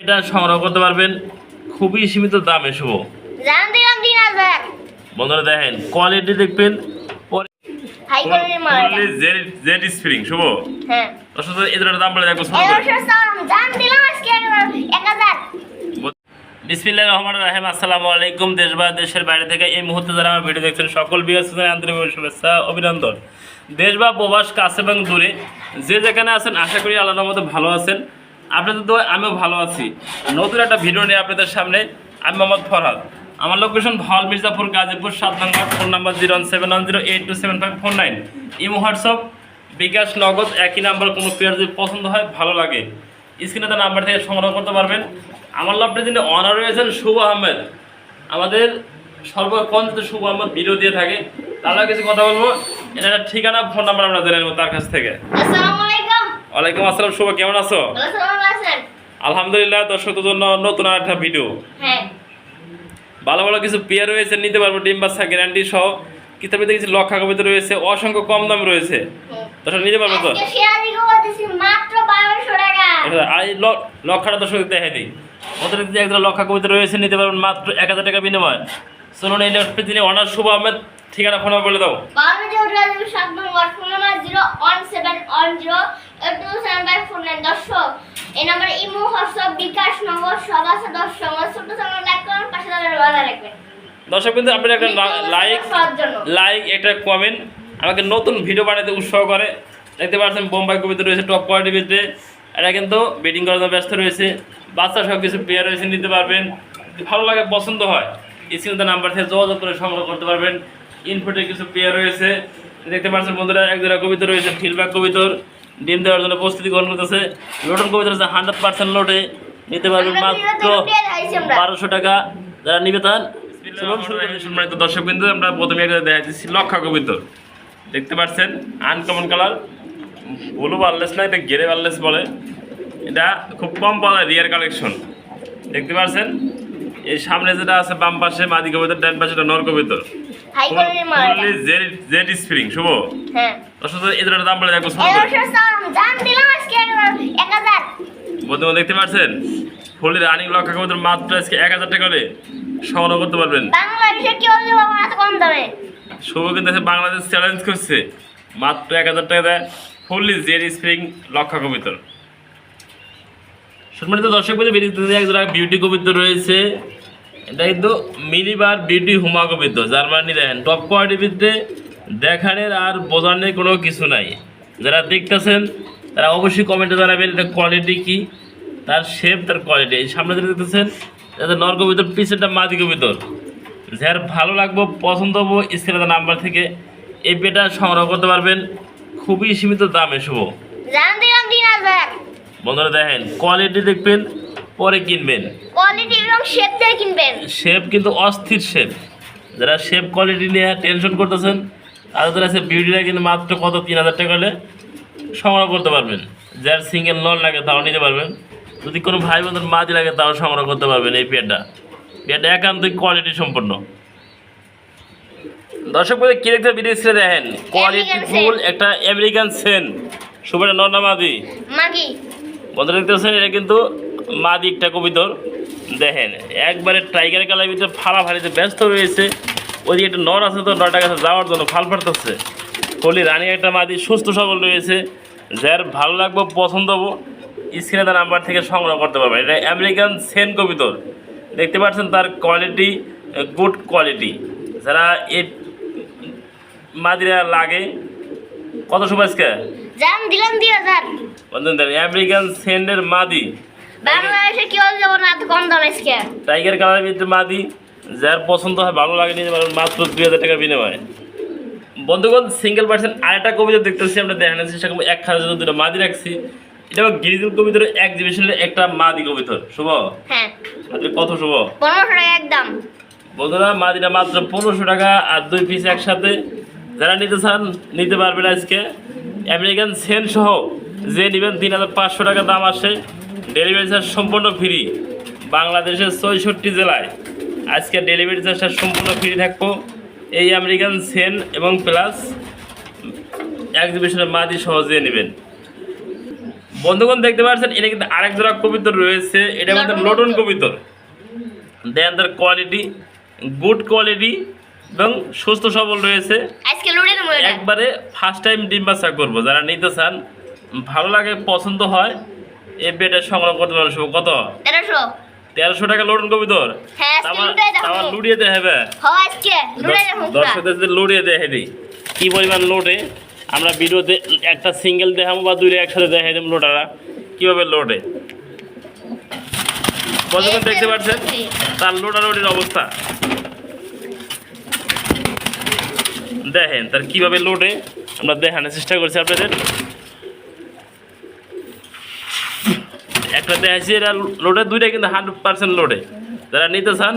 এটা সংগ্রহ করতে পারবেন খুবই সীমিত দামে। শুভ জান দিলাম 3000। বন্ধুরা দেখেন কোয়ালিটি দেখবেন হাই কোয়ালিটির মাল এটা। Jade spring. শুভ হ্যাঁ দর্শক এই ধরনের দাম বলে দেখো ছোট করে। জান দিলাম আজকে 1000। বিসমিল্লাহির রহমানির রহিম। আসসালামু আলাইকুম। দেশ বা দেশের বাইরে থেকে এই মুহূর্তে যারা আমার ভিডিও দেখছেন সকল বিয়াসদের আন্তরিক শুভেচ্ছা অভিনন্দন। দেশ বা প্রবাস কাছে এবং দূরে যে যেখানে আছেন আশা করি আল্লাহর মতো ভালো আছেন। আপনাদের তো আমিও ভালো আছি। নতুন একটা ভিডিও নিয়ে আপনাদের সামনে আমি মোহাম্মদ ফরহাদ। আমার লোকেশন ভাওয়াল মির্জাপুর গাজীপুর 7 নম্বর। Phone number 01710827549। Imo WhatsApp bKash Nagad একই নাম্বার। কোনো পেয়ার যদি পছন্দ হয় ভালো লাগে স্ক্রিনে তার নাম্বার থেকে সংগ্রহ করতে পারবেন। আমার লাভটা যিনি অনার রয়েছেন শুভ আহমেদ, আমাদের সর্বকন্ঠিত শুভ আহমেদ ভিডিও দিয়ে থাকে। তাহলে কিছু কথা বলবো, এটা একটা ঠিকানা ফোন নাম্বার আমরা জেনে নেবো তার কাছ থেকে। আসসালামু আলাইকুম। ওয়ালাইকুম আসসালাম। শুভ কেমন আছো? ভালো আছেন? আলহামদুলিল্লাহ। দর্শকদের জন্য নতুন একটা ভিডিও। হ্যাঁ ভালো ভালো কিছু পেয়ার রয়েছে, নিতে পারবো ডিম বাচ্চা গ্যারান্টি সহ। কিতাবিতে কিছু লক্ষা কবিতা রয়েছে, অসংখ্য কম দাম রয়েছে। দর্শক নিতে পারবো তো? আজকে শেয়ারি করতেছি মাত্র 1200 টাকা। আর এই লক্ষাটা দর্শক দেখাই দিই। অতিরিক্ত একজন লক্ষা কবিতা রয়েছে, নিতে পারবেন মাত্র 1000 টাকা বিনিময়। চলুন এই লটটি তিনি অনার শুভ আহমেদ ঠিকানা ফোন বলে দাও। 7 নম্বর। Phone number 01710827549। দর্শক এই নাম্বারে ইমো হোয়াটসঅ্যাপ বিকাশ নগদ সব আছে। দর্শক ছোট চ্যানেল লাইক করুন, পাশে দাঁড়িয়ে বাধা রাখবেন। দর্শক কিন্তু আপনারা একটা লাইক একটা কমেন্ট আমাকে নতুন ভিডিও বানাতে উৎসাহ করে। দেখতে পাচ্ছেন বোম্বাই কবিতা রয়েছে টপ কোয়ালিটির ভিতরে। এটা কিন্তু বেডিং করার জন্য ব্যস্ত রয়েছে। বাচ্চা সব কিছু পেয়ার রয়েছে, নিতে পারবেন। ভালো লাগে পছন্দ হয় স্ক্রিনে নাম্বার থেকে যোগাযোগ করে সংগ্রহ করতে পারবেন। ইনফোটে কিছু পেয়ার রয়েছে দেখতে পাচ্ছেন বন্ধুরা। এক জোড়া কবিতা রয়েছে ফিলব্যাক কবিতর, ডিম দেওয়ার জন্য প্রস্তুতি গ্রহণ করতেছে। লোটন কবিতা রয়েছে 100% লোটে, নিতে পারবেন মাত্র 1200 টাকা। যারা নিবে তার সম্মানিত দর্শক বিন্দু, আমরা প্রথমে একটা দেখা দিচ্ছি লক্ষা কবিতর। দেখতে পাচ্ছেন আনকমন কালার, ব্লু বার্লেস না, এটা গেরে বার্লেস বলে। এটা খুব কম পাওয়া যায়, রিয়ার কালেকশন। দেখতে পাচ্ছেন এই সামনে যেটা আছে বাম পাশে মাদি কবিতর, ডান পাশে নর কবিতর। হাই কোয়ালিটির মাল এটা। Jade spring. শুভ হ্যাঁ দর্শক এই ধরনের দাম বলে দেখো ছোট করে। জান দিলাম আজকে 1000। বন্ধুরা দেখতে পাচ্ছেন ফুলের রানিং লক্ষা কবিতর মাত্র আজকে 1000 টাকা করে সংগ্রহ করতে পারবেন। বাংলাদেশে কি হলো বাবা এত কম দামে? শুভ কিন্তু বাংলাদেশ চ্যালেঞ্জ করছে, মাত্র 1000 টাকা দেয় ফুললি জেড স্প্রিং লক্ষা কবিতর। সম্মানিত দর্শক বলতে একজোড়া বিউটি কবিতর রয়েছে। এটা কিন্তু মিলিবার বিউটি হুমা কবিতর, জার্মানি। দেখেন টপ কোয়ালিটির ভিতরে দেখানের আর বোঝানোর কোনো কিছু নাই। যারা দেখতেছেন তারা অবশ্যই কমেন্টে জানাবেন এটা কোয়ালিটি কি, তার শেপ, তার কোয়ালিটি। এই সামনে যেটা দেখতেছেন এটা নর কবিতর, পিছনটা মাদি কবিতর। যার ভালো লাগবে পছন্দ হবো স্ক্রিনে নাম্বার থেকে এই পেটা সংগ্রহ করতে পারবেন খুবই সীমিত দামে। শুভ জান দিলাম 3000। বন্ধুরা দেখেন কোয়ালিটি দেখবেন পরে কিনবেন, কোয়ালিটি এবং শেপ দিয়ে কিনবেন। শেপ কিন্তু অস্থির শেপ। যারা শেপ কোয়ালিটি নিয়ে টেনশন করতেছেন তাদের আছে বিউটিটা কিন্তু মাত্র কত 3000 টাকা হলে সংগ্রহ করতে পারবেন। যার সিঙ্গেল নল লাগে তাও নিতে পারবেন, যদি কোনো ভাই বোনের মাঝি লাগে তাও সংগ্রহ করতে পারবেন। এই পেয়ারটা একান্তই কোয়ালিটি সম্পন্ন। দর্শক বলে কি দেখতে ভিডিও স্ক্রিনে দেখেন কোয়ালিটি ফুল একটা আমেরিকান সেন। সুপারটা নর না মাদি? মাগি। বন্ধুরা দেখতেছেন এটা কিন্তু মাদি একটা কবিতর। দেখেন একবারে টাইগার কালার ভিতরে ফালা ফালিতে ব্যস্ত রয়েছে। ওইদিকে একটা নর আছে, তো নরটার কাছে যাওয়ার জন্য ফাল ফাটতেছে। কলি রানী একটা মাদি সুস্থ সবল রয়েছে। যার ভালো লাগবে পছন্দ হবো স্ক্রিনে তার নাম্বার থেকে সংগ্রহ করতে পারবেন। এটা আমেরিকান সেন কবিতর। দেখতে পাচ্ছেন তার কোয়ালিটি গুড কোয়ালিটি। যারা এই মাদিরা লাগে কত সুবাসকে জান দিলাম 2000। বন্ধুদের আমেরিকান সেন্ডের মাদি বাংলাদেশে কি হলো যাব না এত কম দামে আজকে? টাইগার কালারের ভিতরে মাদি। যার পছন্দ হয় ভালো লাগে নিতে পারবেন মাত্র 2000 টাকা বিনিময়ে। বন্ধুগণ সিঙ্গেল পার্সেন্ট আরেকটা কবিতা দেখতেছি, আমরা দেখানোর চেষ্টা করবো। এক খাতা দুটো মাদি রাখছি। এটা গিরিজুল কবিতর এক্সিবিশনের একটা মাদি কবিতর। শুভ হ্যাঁ কত? শুভ 1500 টাকা একদম। বন্ধুরা মাদিটা মাত্র 1500 টাকা আর 2 পিস একসাথে। যারা নিতে চান নিতে পারবেন আজকে। আমেরিকান সেন সহ যে নেবেন 3500 টাকা দাম আসে। ডেলিভারি চার্জ সম্পূর্ণ ফ্রি। বাংলাদেশের 64 জেলায় আজকে ডেলিভারি চার্জটা সম্পূর্ণ ফ্রি থাকবো। এই আমেরিকান সেন এবং প্লাস এক্সিবিশনের মাদি সহজে নেবেন। বন্ধুগণ দেখতে পাচ্ছেন এটা কিন্তু আরেক জোড়া কবিতর রয়েছে, এটা আমাদের লটন কবিতর। দেন তার কোয়ালিটি গুড কোয়ালিটি এবং সুস্থ সবল রয়েছে। আজকে লুড়ে দেবো এটা। একবারে ফার্স্ট টাইম ডিম বাচ্চা করবো, যারা নিতে চান ভালো লাগে পছন্দ হয় এই পেটে সংগ্রহ করতে পারেন। শুভ কত? 1300 টাকা লটন কবিতর। হ্যাঁ আজকে লুড়ে দেবো। আমার লুড়িয়ে দেয় হবে। হ্যাঁ আজকে লুড়ে দেবো। দর্শকদের লুড়িয়ে দেখে দিই কি পরিমাণ লোডে। আমরা ভিডিওতে একটা সিঙ্গেল দেখাবো বা দুইটা একসাথে দেখাই দেবো লোটারা কীভাবে লোডে। কতক্ষণ দেখতে পাচ্ছেন তার লোডালোডির অবস্থা দেখেন, তার কিভাবে লোডে আমরা দেখানোর চেষ্টা করছি আপনাদের। একটা দেখাচ্ছি এটা লোডে, দুইটা কিন্তু 100% লোডে। যারা নিতে চান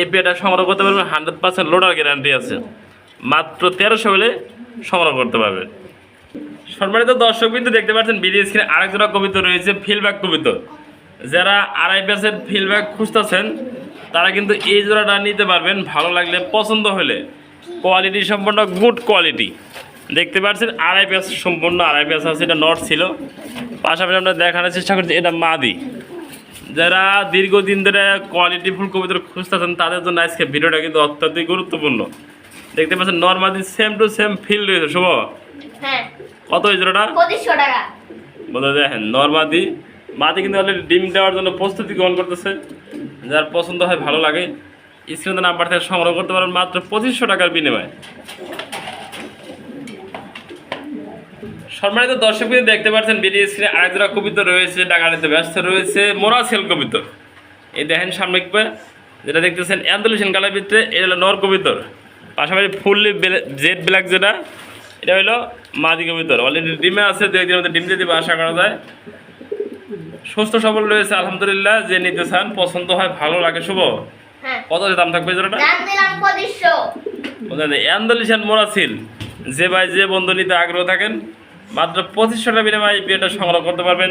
এই পেটা সংগ্রহ করতে পারবেন, 100% লোডার গ্যারান্টি আছে। মাত্র 1300 হলে সংগ্রহ করতে পারবে। সম্মানিত দর্শক কিন্তু দেখতে পাচ্ছেন ভিডিও স্ক্রিনে আরেক জোড়া কবিতর রয়েছে, ফিলব্যাক কবিতর। যারা আড়াই প্যাসের ফিলব্যাক খুঁজতেছেন তারা কিন্তু এই জোড়াটা নিতে পারবেন, ভালো লাগলে পছন্দ হলে। কোয়ালিটি সম্পূর্ণ গুড কোয়ালিটি দেখতে পাচ্ছেন, আড়াই প্যাস সম্পূর্ণ আড়াই প্যাস আছে। এটা নট ছিল, পাশাপাশি আমরা দেখানোর চেষ্টা করছি এটা মাদি। যারা দীর্ঘদিন ধরে কোয়ালিটি ফুল কবিতর খুঁজতেছেন তাদের জন্য আজকে ভিডিওটা কিন্তু অত্যধিক গুরুত্বপূর্ণ। দেখতে পাচ্ছেন normally same to same feel রয়েছে। শুভ হ্যাঁ কত এই জোড়াটা? 2500 টাকা। বলে দেখেন নর্মাদি মাদি কিন্তু অলরেডি ডিম দেওয়ার জন্য প্রস্তুতি গ্রহণ করতেছে। যার পছন্দ হয় ভালো লাগে স্ক্রিনে নাম্বার থেকে সংগ্রহ করতে পারেন মাত্র 2500 টাকার বিনিময়ে। সম্মানিত দর্শক দেখতে পাচ্ছেন ভিডিও স্ক্রিনে আরেক জোড়া কবিতর রয়েছে, ডাকানিতে ব্যস্ত রয়েছে মোরাসেল কবিতর। এই দেখেন সামনে যেটা দেখতেছেন অ্যান্ডালুসিয়ান কালার ভিতরে, এটা হলো নর কবিতর। পাশাপাশি ফুললি জেড ব্ল্যাক যেটা, এটা হলো মাদি কবিতর। অলরেডি ডিমে আছে, 2 একদিনের মধ্যে ডিম দিয়ে দিবে আশা করা যায়। সুস্থ সবল রয়েছে আলহামদুলিল্লাহ। যে নিতে চান পছন্দ হয় ভালো লাগে। শুভ হ্যাঁ কত দাম থাকবে জোড়াটা? দাম দিলাম 2500। অ্যান্ডালুসিয়ান মোরাসিল যে ভাই যে বন্ধু নিতে আগ্রহ থাকেন মাত্র 2500 টাকা বিনিময়ে বিয়েটা সংগ্রহ করতে পারবেন।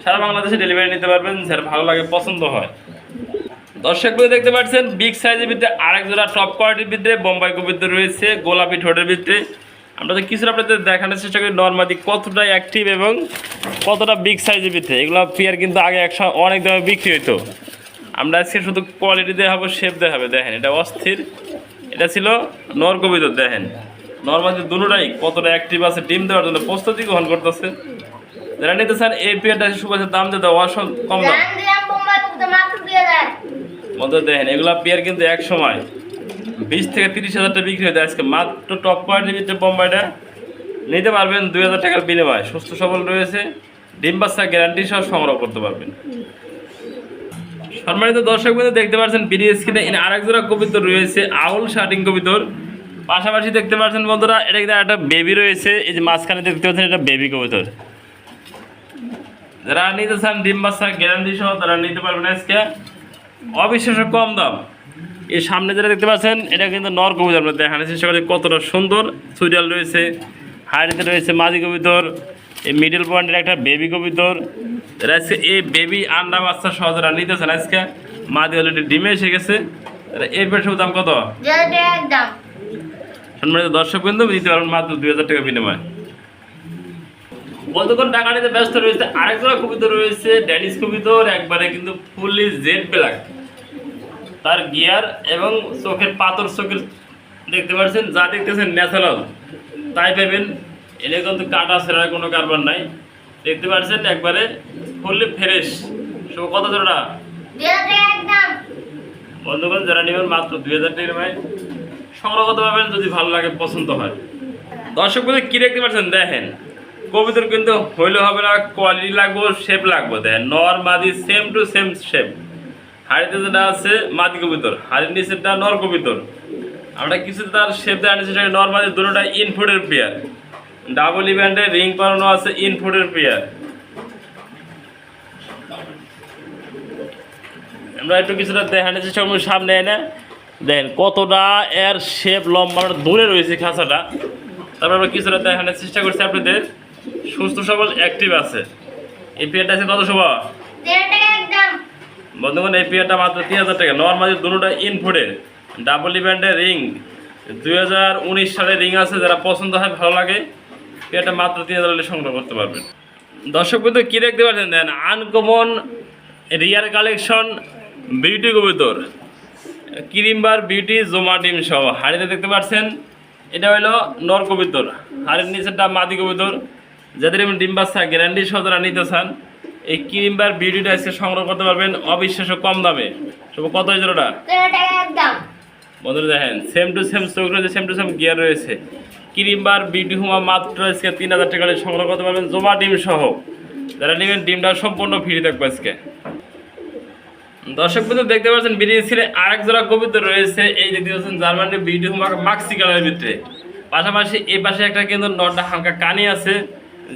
সারা বাংলাদেশে ডেলিভারি নিতে পারবেন, যার ভালো লাগে পছন্দ হয়। দর্শকগুলো দেখতে পাচ্ছেন বিগ সাইজের ভিতরে আরেক জোড়া টপ কোয়ালিটির ভিতরে বোম্বাই কবিতর রয়েছে, গোলাপি ঠোঁটের ভিতরে। আমরা তো কিছুটা আপনাদের দেখানোর চেষ্টা করি নর্মালি কতটা অ্যাক্টিভ এবং কতটা বিগ সাইজের ভিতরে। এগুলো পেয়ার কিন্তু আগে অনেক দামে বিক্রি হইতো। আমরা আজকে শুধু কোয়ালিটি দেখাবো, শেপ দেখাবে। দেখেন এটা অস্থির, এটা ছিল নর কবিতর। দেখেন নর্মালি দুটোটাই কতটা অ্যাক্টিভ আছে, ডিম দেওয়ার জন্য প্রস্তুতি গ্রহণ করতেছে। যারা নিতে চান এই পেয়ারটা সুবাসের দাম দিয়ে দেওয়া কম দাম। দাম দিলাম বোম্বাই কবিতর মাত্র 2000। মতো দেখেন এগুলা পেয়ার কিন্তু এক সময় 20 থেকে 30,000 টাকা বিক্রি হয়েছে। আজকে মাত্র টপ কোয়ালিটির ভিতরে বোম্বাইটা নিতে পারবেন 2000 টাকার বিনিময়ে। সুস্থ সবল রয়েছে, ডিম বাচ্চা গ্যারান্টি সহ সংগ্রহ করতে পারবেন। সম্মানিত দর্শক বন্ধু দেখতে পাচ্ছেন ভিডিও স্ক্রিনে আরেক জোড়া কবিতর রয়েছে, আউল শার্টিং কবিতর। পাশাপাশি দেখতে পাচ্ছেন বন্ধুরা এটা কিন্তু একটা বেবি রয়েছে, এই যে মাঝখানে দেখতে পাচ্ছেন এটা বেবি কবিতর। যারা নিতে চান ডিম বাচ্চা গ্যারান্টি সহ তারা নিতে পারবেন আজকে অবিশ্বাস্য কম দাম। এই সামনে যেটা দেখতে পাচ্ছেন এটা কিন্তু নর কবিতর। আমরা দেখানোর চেষ্টা করি কতটা সুন্দর। সুইডাল রয়েছে, হাইরিতে রয়েছে মাদি কবিতর, এই মিডল পয়েন্টের একটা বেবি কবিতর। যারা আজকে এই বেবি আন্ডা বাচ্চা সহ যারা নিতেছেন আজকে মাদি অলরেডি ডিমে এসে গেছে। এই পেটের দাম কত? 2000 টাকা একদম। সম্মানিত দর্শক বিন্দু নিতে পারবেন মাত্র 2000 টাকা বিনিময়। বন্ধুগণ টাকা নিতে ব্যস্ত রয়েছে আরেক জোড়া কবিতর রয়েছে, ড্যানিশ কবিতর। একবারে কিন্তু ফুললি জেড ব্ল্যাক, তার গিয়ার এবং চোখের পাথর চোখের দেখতে পাচ্ছেন, যা দেখতেছেন ন্যাচারাল তাই পাবেন। এনে কিন্তু কাটা ছেঁড়ার কোনো কারবার নাই। দেখতে পাচ্ছেন একবারে ফুললি ফ্রেশ। সব কত জোড়া? 2000 টাকা একদম। বন্ধুগণ যারা নেবেন মাত্র 2000 টাকা ভাই সংগ্রহ করতে পারবেন যদি ভালো লাগে পছন্দ হয়। দর্শক বলে কী দেখতে পাচ্ছেন দেখেন কবিতর কিন্তু হইলে হবে না, কোয়ালিটি লাগবে, শেপ লাগবে। দেখেন নর মাদি সেম টু সেম শেপ। হাড়িতে যেটা আছে মাদি কবিতর, হাড়ির নিচেরটা নর কবিতর। আমরা কিছু তার শেপ দেওয়া নিচ্ছি নর মাদি দুটোটা ইনফুডের পেয়ার, ডাবল ইভেন্টে রিং করানো আছে ইনফুডের পেয়ার। আমরা একটু কিছুটা দেখানোর চেষ্টা করবো সামনে এনে। দেখেন কতটা এর শেপ লম্বা দূরে রয়েছে খাঁচাটা। তারপর আমরা কিছুটা দেখানোর চেষ্টা করছি আপনাদের। সুস্থ সবল অ্যাক্টিভ আছে। এই পেয়ারটা আছে কত সভা? 2000 টাকা একদম। বন্ধুগণ এই পেয়ারটা মাত্র 3000 টাকা। নর্মালি দুটোটা ইনফুডের ডাবল ইভেন্টের রিং, 2019 সালের রিং আছে। যারা পছন্দ হয় ভালো লাগে পেয়ারটা মাত্র 3000 টাকা সংগ্রহ করতে পারবেন। দর্শক বন্ধু কি দেখতে পাচ্ছেন দেন আনকমন রিয়ার কালেকশন বিউটি কবুতর ক্রিমবার বিউটি জোমা ডিম সহ হাড়িতে দেখতে পাচ্ছেন এটা হলো নর কবুতর হাড়ির নিচেরটা মাদি কবুতর যাদের এমন ডিম বাচ্চা গ্যারান্টি সহ যারা নিতে চান এই ক্রিমবার বিউটিটা আজকে সংগ্রহ করতে পারবেন অবিশ্বাস্য কম দামে সব কত হয়েছে ওটা 13 টাকা একদম। বন্ধুরা দেখেন সেম টু সেম চোখ রয়েছে সেম টু সেম গিয়ার রয়েছে ক্রিমবার বিউটি হুমা মাত্র আজকে 3000 টাকা সংগ্রহ করতে পারবেন জোমা ডিম সহ যারা নেবেন ডিমটা সম্পূর্ণ ফ্রি থাকবে আজকে। দর্শক বন্ধু দেখতে পাচ্ছেন বেরিয়ে ছিল আরেক জোড়া কবুতর রয়েছে এই দেখতে পাচ্ছেন জার্মানি বিউটি হুমা মাক্সি কালারের ভিতরে পাশাপাশি এই পাশে একটা কিন্তু নটটা হালকা কানি আছে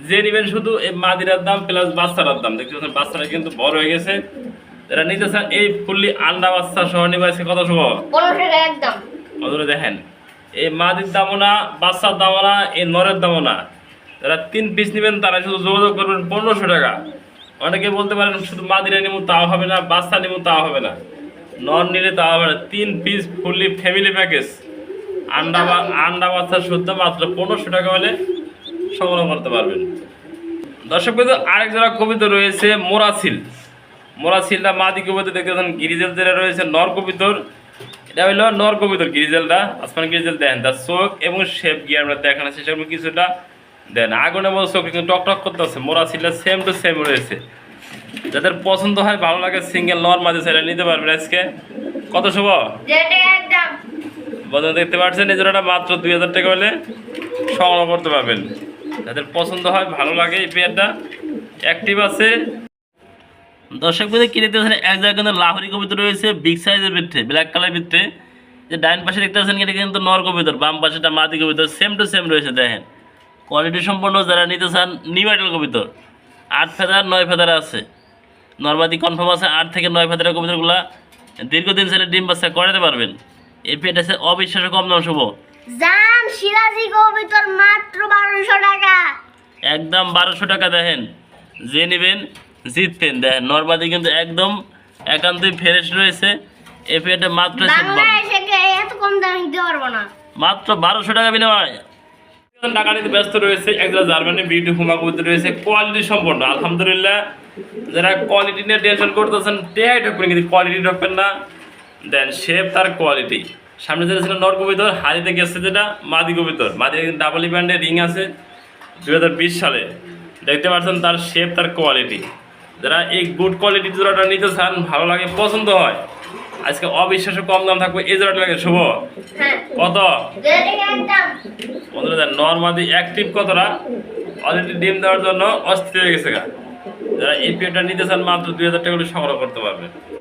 যে নেবেন শুধু এই মাদিরার দাম প্লাস বাচ্চাটার দাম দেখতে পাচ্ছেন বাচ্চাটা কিন্তু বড় হয়ে গেছে যারা নিতে চান এই ফুললি আন্ডা বাচ্চা সহ নিবে আজকে কত শুভ 15 টাকা একদম। বন্ধুরা দেখেন এই মাদির দামও না বাচ্চার দামও না এই নরের দামও না যারা 3 পিস নেবেন তারা শুধু যোগাযোগ করবেন 1500 টাকা। অনেকে বলতে পারেন শুধু মাদিরা নিবো তাও হবে না বাচ্চা নিবো তাও হবে না নর নিলে তাও হবে না 3 পিস ফুললি ফ্যামিলি প্যাকেজ আন্ডা বাচ্চা শুদ্ধ মাত্র 1500 টাকা হলে সংগ্রহ করতে পারবেন। দর্শক বন্ধু আরেক যারা কবিতা রয়েছে মোরাসিলটা মাদি কবিতা দেখতে পাচ্ছেন গিরিজেল যেটা রয়েছে নর কবিতর এটা হলো নর কবিতর গিরিজেলটা আসমান গিরিজেল দেখেন তার চোখ এবং শেপ গিয়ার আমরা দেখানো চেষ্টা করবো কিছুটা দেন আগুনের মতো চোখ কিন্তু টকটক করতেছে মোরাসিলটা সেম টু সেম রয়েছে যাদের পছন্দ হয় ভালো লাগে সিঙ্গেল নর মাদি সেটা নিতে পারবেন আজকে কত শুভ 0 টাকা একদম। বন্ধু দেখতে পাচ্ছেন এই জোড়াটা মাত্র 2000 টাকা হলে সংগ্রহ করতে পারবেন যাদের পছন্দ হয় ভালো লাগে এই পেয়ারটা অ্যাক্টিভ আছে। দর্শক বন্ধু কিনে দেখতে পাচ্ছেন এক জায়গায় কিন্তু লাহোরি কবিতা রয়েছে বিগ সাইজের ভিতরে ব্ল্যাক কালারের ভিতরে যে ডাইন পাশে দেখতে পাচ্ছেন এটা কিন্তু নর কবিতর বাম পাশেটা মাদি কবিতর সেম টু সেম রয়েছে দেখেন কোয়ালিটি সম্পন্ন যারা নিতে চান নিউ আইডাল কবিতর 8 ফেদার 9 ফেদার আছে নরমাদি কনফার্ম আছে 8 থেকে 9 ফেদারের কবিতরগুলো দীর্ঘদিন ছেলে ডিম বাচ্চা করাতে পারবেন এই পেট আছে অবিশ্বাস্য কম দাম শুভ জাম সিরাজি কবুতর মাত্র 1200 টাকা একদম 1200 টাকা দেখেন যে নেবেন জিততেন দেখেন নরমাদি কিন্তু একদম একান্তই ফ্রেশ রয়েছে এই পেটে মাত্র বাংলাদেশে এত কম দামে দিতে পারবো না মাত্র 1200 টাকা বিনিময় টাকা নিতে ব্যস্ত রয়েছে একজন জার্মানি বিউটি হুমা কবুতর রয়েছে কোয়ালিটি সম্পন্ন আলহামদুলিল্লাহ যারা কোয়ালিটি নিয়ে টেনশন করতেছেন টেহাই ঢুকবেন কিন্তু কোয়ালিটি ঢুকবেন না দেন শেপ তার কোয়ালিটি সামনে যেটা ছিল নর কবুতর হাড়িতে গেছে যেটা মাদি কবুতর মাদি ডাবল ব্যান্ডে রিং আছে 2020 সালে দেখতে পাচ্ছেন তার শেপ তার কোয়ালিটি যারা এই গুড কোয়ালিটির জোড়াটা নিতে চান ভালো লাগে পছন্দ হয় আজকে অবিশ্বাস্য কম দাম থাকবে এই জোড়াটা লাগে শুভ কত 0 টাকা একদম। বন্ধুরা নর্মালি অ্যাক্টিভ কতটা অলরেডি ডিম দেওয়ার জন্য অস্থির হয়ে গেছে যারা এই পেয়ারটা নিতে চান মাত্র 2000 টাকা করে সংগ্রহ করতে পারবে।